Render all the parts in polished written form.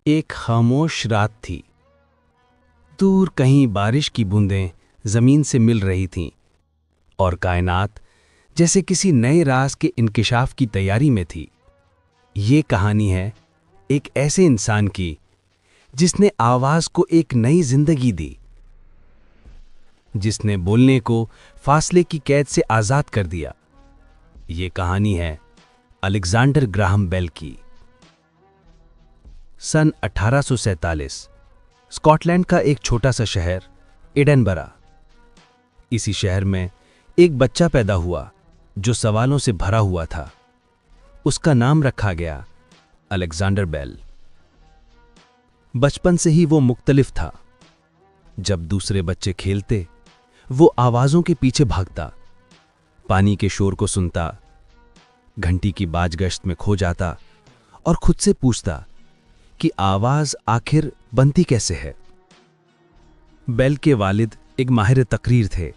एक खामोश रात थी। दूर कहीं बारिश की बूंदें जमीन से मिल रही थीं और कायनात जैसे किसी नए राज के इंकिशाफ की तैयारी में थी। ये कहानी है एक ऐसे इंसान की जिसने आवाज को एक नई जिंदगी दी, जिसने बोलने को फासले की कैद से आजाद कर दिया। ये कहानी है अलेक्जेंडर ग्राहम बेल की। सन 1847 स्कॉटलैंड का एक छोटा सा शहर एडनबरा। इसी शहर में एक बच्चा पैदा हुआ जो सवालों से भरा हुआ था। उसका नाम रखा गया अलेक्जेंडर बेल। बचपन से ही वो मुख्तलिफ था। जब दूसरे बच्चे खेलते, वो आवाजों के पीछे भागता, पानी के शोर को सुनता, घंटी की बाजगश्त में खो जाता और खुद से पूछता कि आवाज आखिर बनती कैसे है। बेल के वालिद एक माहिर तकरीर थे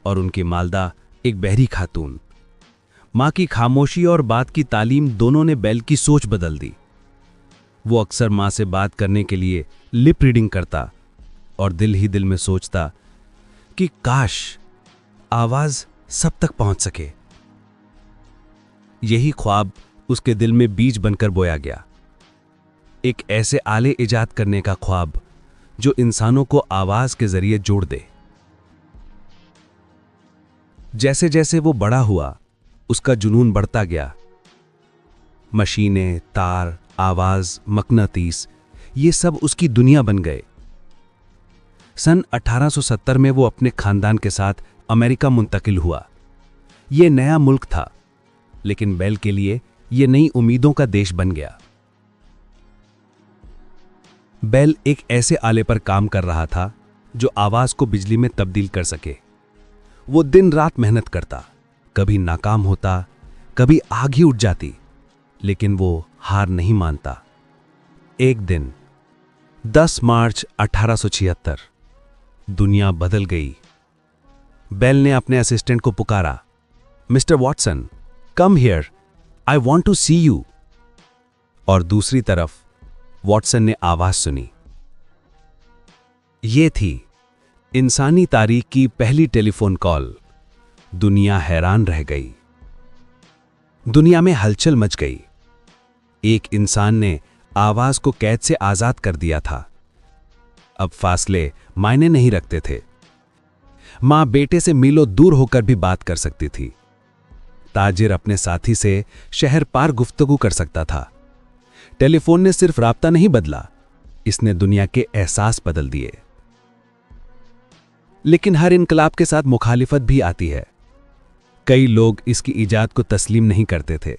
और उनकी मालदा एक बहरी खातून। मां की खामोशी और बात की तालीम दोनों ने बेल की सोच बदल दी। वो अक्सर मां से बात करने के लिए लिप रीडिंग करता और दिल ही दिल में सोचता कि काश आवाज सब तक पहुंच सके। यही ख्वाब उसके दिल में बीज बनकर बोया गया, एक ऐसे आले इजाद करने का ख्वाब जो इंसानों को आवाज के जरिए जोड़ दे। जैसे जैसे वो बड़ा हुआ, उसका जुनून बढ़ता गया। मशीनें, तार, आवाज, मकनातीस, ये सब उसकी दुनिया बन गए। सन 1870 में वो अपने खानदान के साथ अमेरिका मुंतकिल हुआ। ये नया मुल्क था, लेकिन बेल के लिए ये नई उम्मीदों का देश बन गया। बेल एक ऐसे आले पर काम कर रहा था जो आवाज को बिजली में तब्दील कर सके। वो दिन रात मेहनत करता, कभी नाकाम होता, कभी आग ही उठ जाती, लेकिन वो हार नहीं मानता। एक दिन 10 मार्च 1876 दुनिया बदल गई। बेल ने अपने असिस्टेंट को पुकारा, mister Watson, come here, I want to see you. और दूसरी तरफ वॉटसन ने आवाज सुनी। ये थी इंसानी तारीख की पहली टेलीफोन कॉल। दुनिया हैरान रह गई। दुनिया में हलचल मच गई। एक इंसान ने आवाज को कैद से आजाद कर दिया था। अब फासले मायने नहीं रखते थे। मां बेटे से मीलों दूर होकर भी बात कर सकती थी। ताजिर अपने साथी से शहर पार गुफ्तगू कर सकता था। टेलीफोन ने सिर्फ राब्ता नहीं बदला, इसने दुनिया के एहसास बदल दिए। लेकिन हर इनकलाब के साथ मुखालिफत भी आती है। कई लोग इसकी इजाद को तस्लीम नहीं करते थे।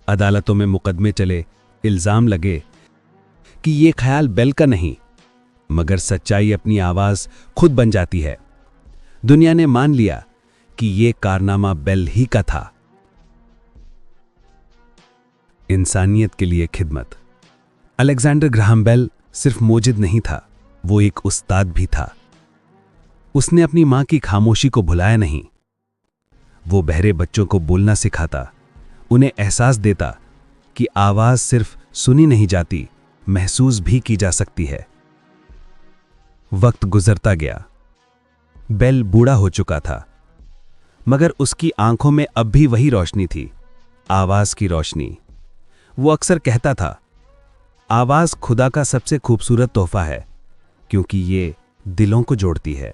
अदालतों में मुकदमे चले, इल्जाम लगे कि यह ख्याल बेल का नहीं, मगर सच्चाई अपनी आवाज खुद बन जाती है। दुनिया ने मान लिया कि यह कारनामा बेल ही का था। इंसानियत के लिए खिदमत। अलेक्जेंडर ग्राहम बेल सिर्फ मोजिद नहीं था, वो एक उस्ताद भी था। उसने अपनी मां की खामोशी को भुलाया नहीं। वो बहरे बच्चों को बोलना सिखाता, उन्हें एहसास देता कि आवाज सिर्फ सुनी नहीं जाती, महसूस भी की जा सकती है। वक्त गुजरता गया। बेल बूढ़ा हो चुका था, मगर उसकी आंखों में अब भी वही रोशनी थी, आवाज की रोशनी। वो अक्सर कहता था, आवाज खुदा का सबसे खूबसूरत तोहफा है, क्योंकि ये दिलों को जोड़ती है।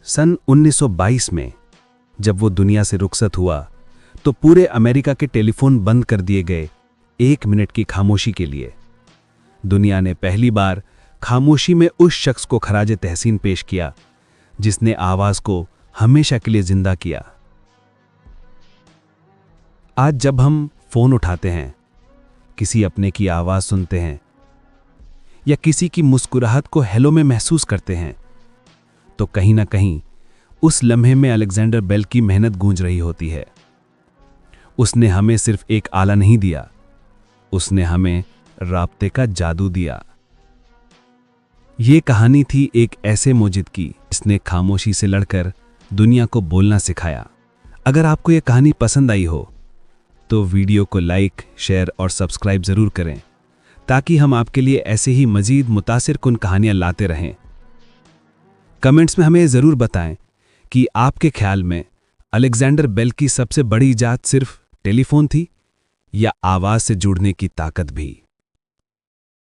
सन 1922 में जब वो दुनिया से रुखसत हुआ, तो पूरे अमेरिका के टेलीफोन बंद कर दिए गए 1 मिनट की खामोशी के लिए। दुनिया ने पहली बार खामोशी में उस शख्स को खराजे तहसीन पेश किया जिसने आवाज को हमेशा के लिए जिंदा किया। आज जब हम फोन उठाते हैं, किसी अपने की आवाज सुनते हैं या किसी की मुस्कुराहट को हेलो में महसूस करते हैं, तो कहीं ना कहीं उस लम्हे में अलेक्जेंडर बेल की मेहनत गूंज रही होती है। उसने हमें सिर्फ एक आला नहीं दिया, उसने हमें राब्ते का जादू दिया। ये कहानी थी एक ऐसे मोजिद की जिसने खामोशी से लड़कर दुनिया को बोलना सिखाया। अगर आपको यह कहानी पसंद आई हो तो वीडियो को लाइक, शेयर और सब्सक्राइब जरूर करें ताकि हम आपके लिए ऐसे ही मजीद मुतासिर कुन कहानियां लाते रहें। कमेंट्स में हमें ज़रूर बताएं कि आपके ख्याल में अलेक्जेंडर बेल की सबसे बड़ी इजाद सिर्फ टेलीफोन थी या आवाज़ से जुड़ने की ताकत भी।